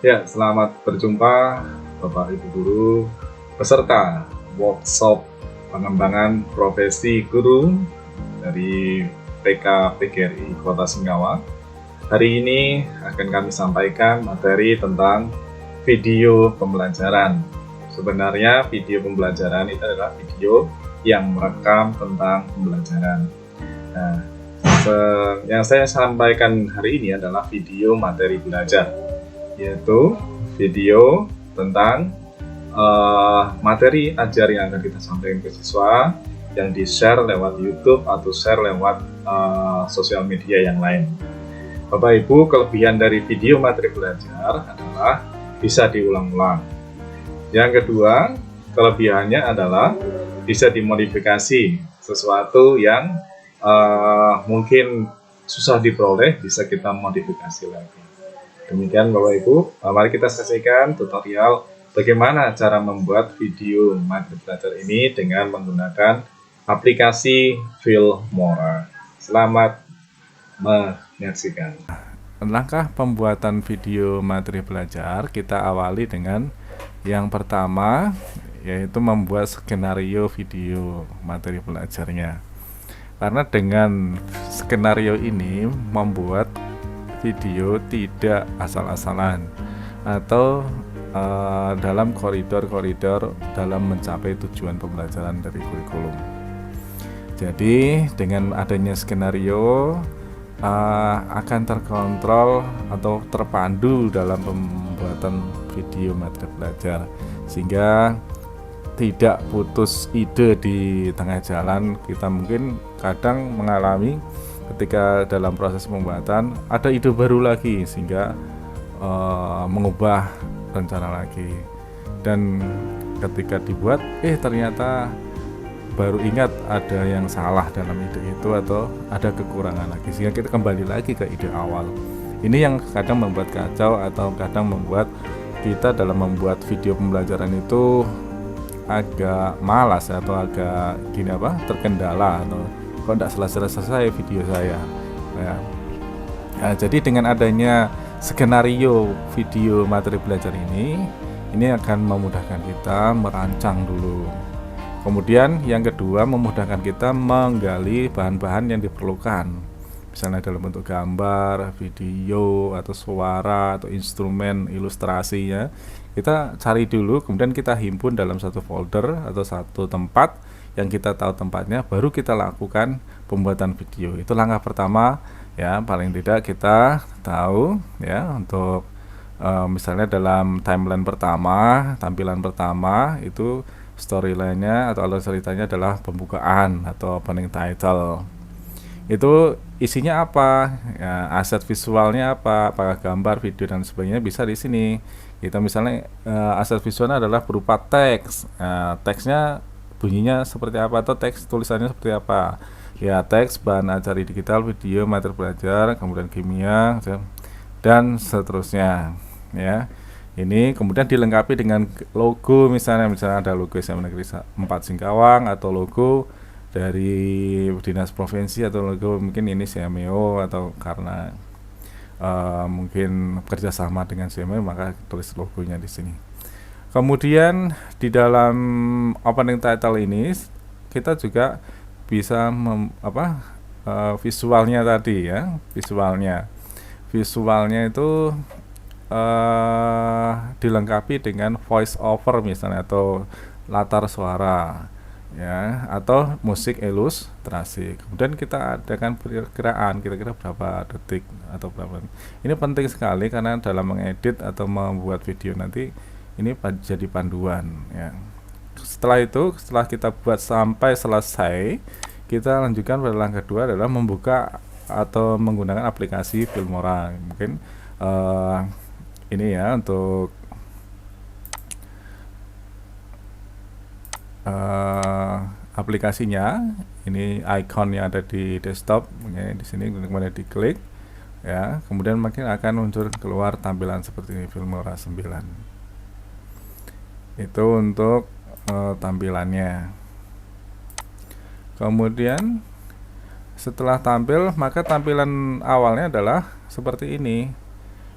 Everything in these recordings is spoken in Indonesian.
Ya, selamat berjumpa Bapak Ibu Guru peserta workshop pengembangan profesi guru dari TK PGRI Kota Singkawang. Hari ini akan kami sampaikan materi tentang video pembelajaran. Sebenarnya video pembelajaran itu adalah video yang merekam tentang pembelajaran. Nah, yang saya sampaikan hari ini adalah video materi belajar, yaitu video tentang materi ajar yang akan kita sampaikan ke siswa yang di-share lewat YouTube atau share lewat sosial media yang lain. Bapak Ibu, kelebihan dari video materi belajar adalah bisa diulang-ulang. Yang kedua, kelebihannya adalah bisa dimodifikasi. Sesuatu yang mungkin susah diperoleh bisa kita modifikasi lagi. Demikian Bapak Ibu, mari kita saksikan tutorial bagaimana cara membuat video materi belajar ini dengan menggunakan aplikasi Filmora. Selamat menyaksikan. Langkah pembuatan video materi belajar kita awali dengan yang pertama, yaitu membuat skenario video materi belajarnya. Karena dengan skenario ini membuat video tidak asal-asalan atau dalam koridor-koridor dalam mencapai tujuan pembelajaran dari kurikulum. Jadi dengan adanya skenario akan terkontrol atau terpandu dalam pembuatan video materi belajar, sehingga tidak putus ide di tengah jalan. Kita mungkin kadang mengalami ketika dalam proses pembuatan ada ide baru lagi, sehingga mengubah rencana lagi, dan ketika dibuat ternyata baru ingat ada yang salah dalam ide itu atau ada kekurangan lagi, sehingga kita kembali lagi ke ide awal. Ini yang kadang membuat kacau atau kadang membuat kita dalam membuat video pembelajaran itu agak malas atau agak terkendala, atau kok tidak selesai video saya ya. Nah, jadi dengan adanya skenario video materi belajar ini akan memudahkan kita merancang dulu. Kemudian yang kedua, memudahkan kita menggali bahan-bahan yang diperlukan, misalnya dalam bentuk gambar, video, atau suara, atau instrumen ilustrasinya. Kita cari dulu, kemudian kita himpun dalam satu folder atau satu tempat yang kita tahu tempatnya, baru kita lakukan pembuatan video. Itu langkah pertama ya, paling tidak kita tahu ya, untuk misalnya dalam timeline pertama, tampilan pertama itu storyline-nya atau alur ceritanya adalah pembukaan atau opening title. Itu isinya apa? Ya, aset visualnya apa? Apakah gambar, video dan sebagainya bisa di sini. Kita misalnya aset visualnya adalah berupa teks. Teksnya bunyinya seperti apa atau teks tulisannya seperti apa? Ya, teks bahan ajari digital, video materi belajar, kemudian kimia dan seterusnya ya. Ini kemudian dilengkapi dengan logo, misalnya ada logo SMA Negeri 4 Singkawang, atau logo dari dinas provinsi, atau logo mungkin ini CMEO, atau karena mungkin kerjasama dengan CMEO maka tulis logonya di sini. Kemudian di dalam opening title ini kita juga bisa visualnya tadi ya, visualnya itu dilengkapi dengan voice over misalnya, atau latar suara ya, atau musik ilustrasi. Kemudian kita adakan perkiraan kira-kira berapa detik atau berapa. Ini penting sekali karena dalam mengedit atau membuat video nanti ini jadi panduan ya. Setelah itu, setelah kita buat sampai selesai, kita lanjutkan pada langkah kedua adalah membuka atau menggunakan aplikasi Filmora. Mungkin ini ya untuk aplikasinya. Ini icon yang ada di desktop ya, di sini kemudian diklik ya, kemudian makin akan muncul keluar tampilan seperti ini, Filmora 9. Itu untuk tampilannya. Kemudian setelah tampil, maka tampilan awalnya adalah seperti ini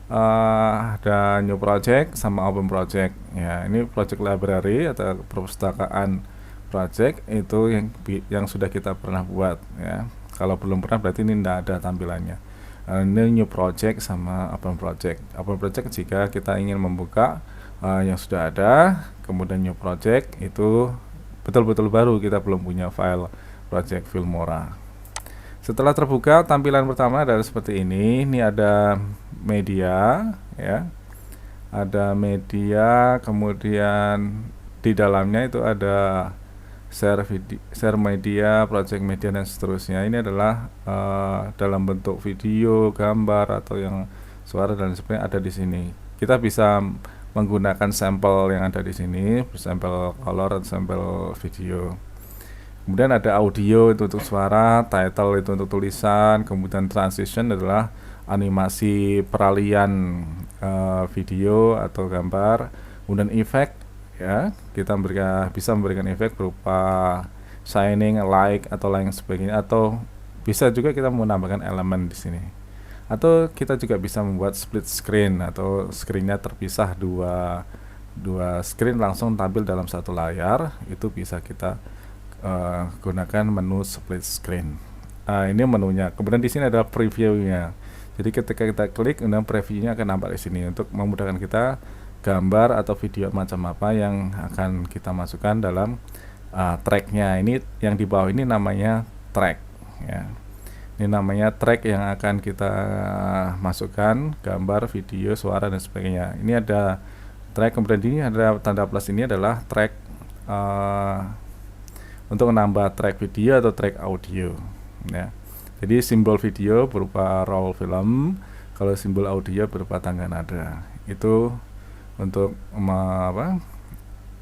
ada new project sama open project ya. Ini project library atau perpustakaan project itu yang sudah kita pernah buat ya. Kalau belum pernah berarti ini tidak ada tampilannya. Ini new project sama open project. Open project jika kita ingin membuka yang sudah ada, kemudian new project itu betul-betul baru, kita belum punya file project Filmora. Setelah terbuka, tampilan pertama adalah seperti ini. Ini ada media ya, ada media, kemudian di dalamnya itu ada share video, share media, project media dan seterusnya. Ini adalah dalam bentuk video, gambar atau yang suara dan sebagainya ada di sini. Kita bisa menggunakan sampel yang ada di sini, sampel color atau sampel video. Kemudian ada audio itu untuk suara, title itu untuk tulisan, kemudian transition adalah animasi peralihan video atau gambar, kemudian efek ya, kita bisa memberikan efek berupa shining, light atau lain sebagainya, atau bisa juga kita menambahkan elemen di sini. Atau kita juga bisa membuat split screen atau screennya terpisah dua screen langsung tampil dalam satu layar, itu bisa kita gunakan menu split screen. Ini menunya. Kemudian di sini adalah previewnya. Jadi ketika kita klik, kemudian previewnya akan nampak di sini untuk memudahkan kita gambar atau video macam apa yang akan kita masukkan dalam tracknya. Ini yang di bawah ini namanya track. Ya. Ini namanya track yang akan kita masukkan gambar, video, suara dan sebagainya. Ini ada track, kemudian ini ada tanda plus, ini adalah track untuk menambah track video atau track audio ya. Jadi simbol video berupa roll film, kalau simbol audio berupa tangga nada. Itu untuk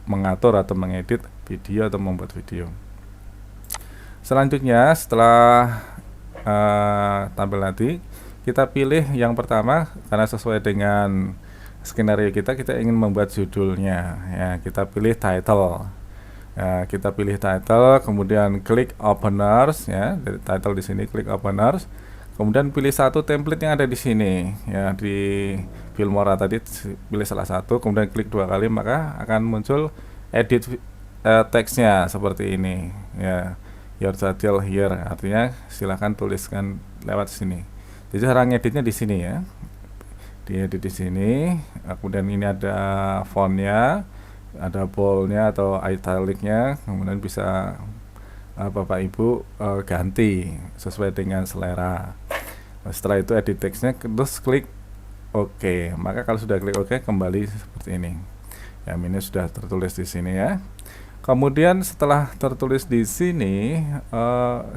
mengatur atau mengedit video atau membuat video. Selanjutnya setelah tampil nanti, kita pilih yang pertama karena sesuai dengan skenario kita ingin membuat judulnya ya, kita pilih title. Ya, kita pilih title, kemudian klik openers ya, dari title di sini klik openers, kemudian pilih satu template yang ada di sini ya, di Filmora tadi pilih salah satu, kemudian klik 2 kali maka akan muncul edit teksnya seperti ini ya, your title here, artinya silahkan tuliskan lewat sini. Jadi cara ngeditnya di sini ya, diedit di sini, kemudian ini ada fontnya, ada boldnya atau italicnya, kemudian bisa Bapak Ibu ganti sesuai dengan selera. Setelah itu edit teksnya, terus klik OK. Maka kalau sudah klik OK, kembali seperti ini. Ya, ini sudah tertulis di sini ya. Kemudian setelah tertulis di sini,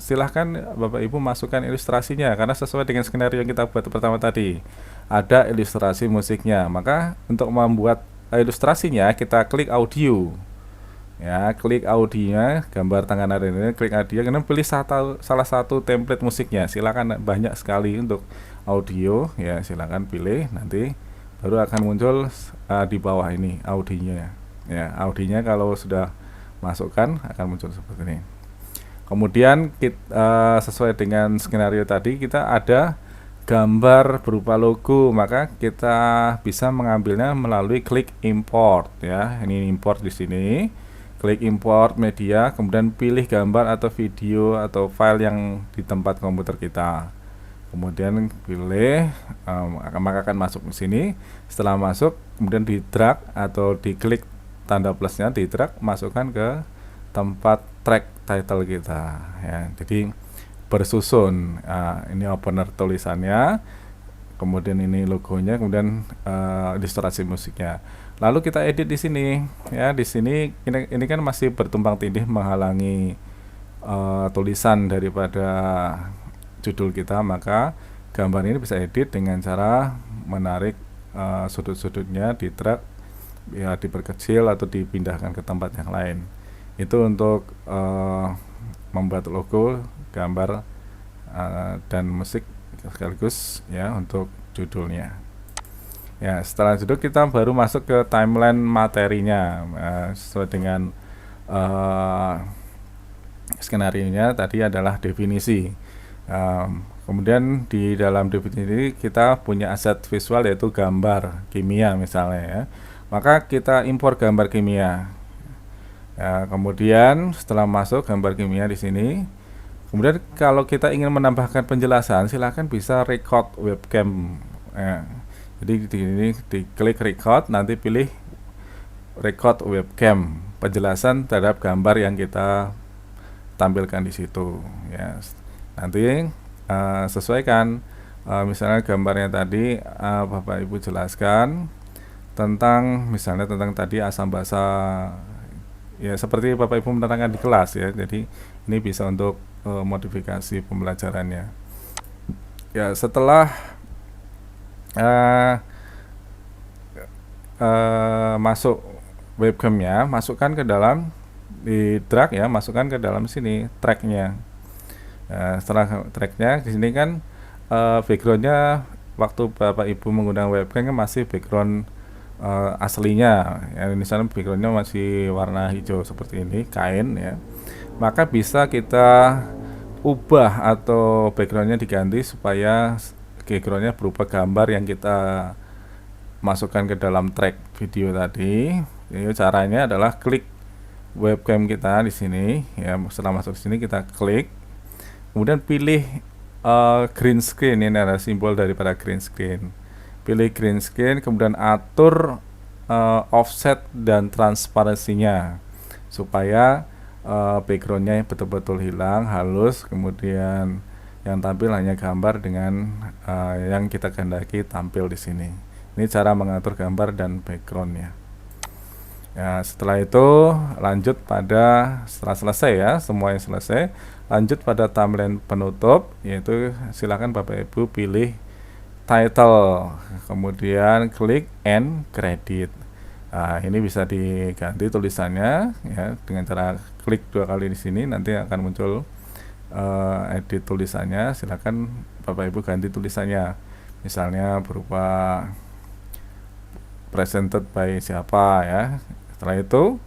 silahkan Bapak Ibu masukkan ilustrasinya karena sesuai dengan skenario yang kita buat pertama tadi. Ada ilustrasi musiknya. Maka untuk membuat ilustrasinya kita klik audio ya, klik audionya, gambar tangan ada ini, klik audio, kemudian pilih salah satu template musiknya. Silakan, banyak sekali untuk audio ya, silakan pilih, nanti baru akan muncul di bawah ini audionya ya. Audionya kalau sudah masukkan akan muncul seperti ini. Kemudian kita, sesuai dengan skenario tadi, kita ada gambar berupa logo, maka kita bisa mengambilnya melalui klik import ya. Ini import di sini, klik import media, kemudian pilih gambar atau video atau file yang di tempat komputer kita, kemudian pilih, maka akan masuk ke sini. Setelah masuk, kemudian di drag atau diklik tanda plusnya, di drag masukkan ke tempat track title kita ya. Jadi bersusun, ini opener tulisannya, kemudian ini logonya, kemudian ilustrasi musiknya. Lalu kita edit di sini ya. Di sini ini kan masih bertumpang tindih menghalangi tulisan daripada judul kita, maka gambar ini bisa edit dengan cara menarik sudut-sudutnya, di drag ya, diperkecil atau dipindahkan ke tempat yang lain. Itu untuk membuat logo, gambar dan musik sekaligus ya untuk judulnya ya. Setelah judul kita baru masuk ke timeline materinya sesuai dengan skenario nya tadi adalah definisi. Kemudian di dalam DVD ini kita punya aset visual yaitu gambar kimia misalnya ya. Maka kita impor gambar kimia. Ya, kemudian setelah masuk gambar kimia di sini, kemudian kalau kita ingin menambahkan penjelasan, silahkan bisa record webcam. Ya, jadi di sini diklik record, nanti pilih record webcam, penjelasan terhadap gambar yang kita tampilkan di situ. Ya, nanti sesuaikan. Misalnya gambarnya tadi Bapak Ibu jelaskan tentang misalnya tentang tadi asam basa ya seperti Bapak Ibu menerangkan di kelas ya. Jadi ini bisa untuk modifikasi pembelajarannya. Ya setelah masuk webcamnya, masukkan ke dalam di drag ya, masukkan ke dalam sini tracknya. Setelah tracknya di sini kan backgroundnya waktu Bapak Ibu menggunakan webcam kan masih background aslinya ya, misalnya backgroundnya masih warna hijau seperti ini kain ya, maka bisa kita ubah atau backgroundnya diganti supaya backgroundnya berupa gambar yang kita masukkan ke dalam track video tadi. Jadi caranya adalah klik webcam kita di sini ya, setelah masuk di sini kita klik, kemudian pilih green screen. Ini ada simbol daripada green screen. Pilih green screen, kemudian atur offset dan transparansinya supaya backgroundnya betul-betul hilang, halus, kemudian yang tampil hanya gambar dengan yang kita kehendaki tampil di sini. Ini cara mengatur gambar dan backgroundnya. Ya, setelah itu lanjut pada setelah selesai ya, semuanya selesai, lanjut pada thumbnail penutup, yaitu silakan Bapak Ibu pilih title, kemudian klik end credit. Ini bisa diganti tulisannya ya dengan cara klik 2 kali di sini, nanti akan muncul edit tulisannya. Silakan Bapak Ibu ganti tulisannya, misalnya berupa presented by siapa ya. Setelah itu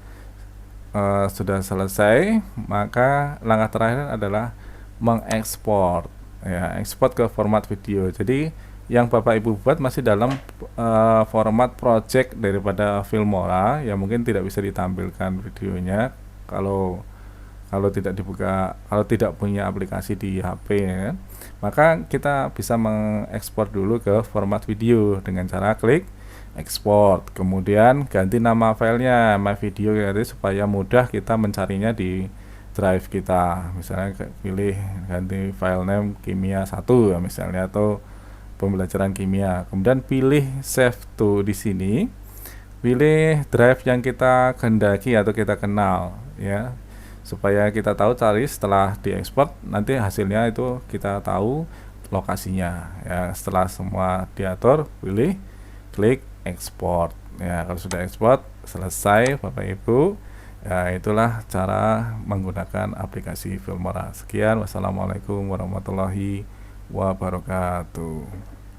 sudah selesai, maka langkah terakhir adalah mengekspor ya, ekspor ke format video. Jadi yang Bapak Ibu buat masih dalam format project daripada Filmora yang mungkin tidak bisa ditampilkan videonya kalau tidak dibuka, kalau tidak punya aplikasi di HP ya. Maka kita bisa mengekspor dulu ke format video dengan cara klik export, kemudian ganti nama filenya my video jadi supaya mudah kita mencarinya di drive kita. Misalnya pilih ganti file name kimia 1 ya misalnya, atau pembelajaran kimia. Kemudian pilih save to di sini. Pilih drive yang kita kehendaki atau kita kenal ya, supaya kita tahu cari setelah diekspor nanti hasilnya itu kita tahu lokasinya ya. Setelah semua diatur, pilih klik ekspor ya. Kalau sudah ekspor selesai Bapak Ibu ya, itulah cara menggunakan aplikasi Filmora. Sekian, wassalamualaikum warahmatullahi wabarakatuh.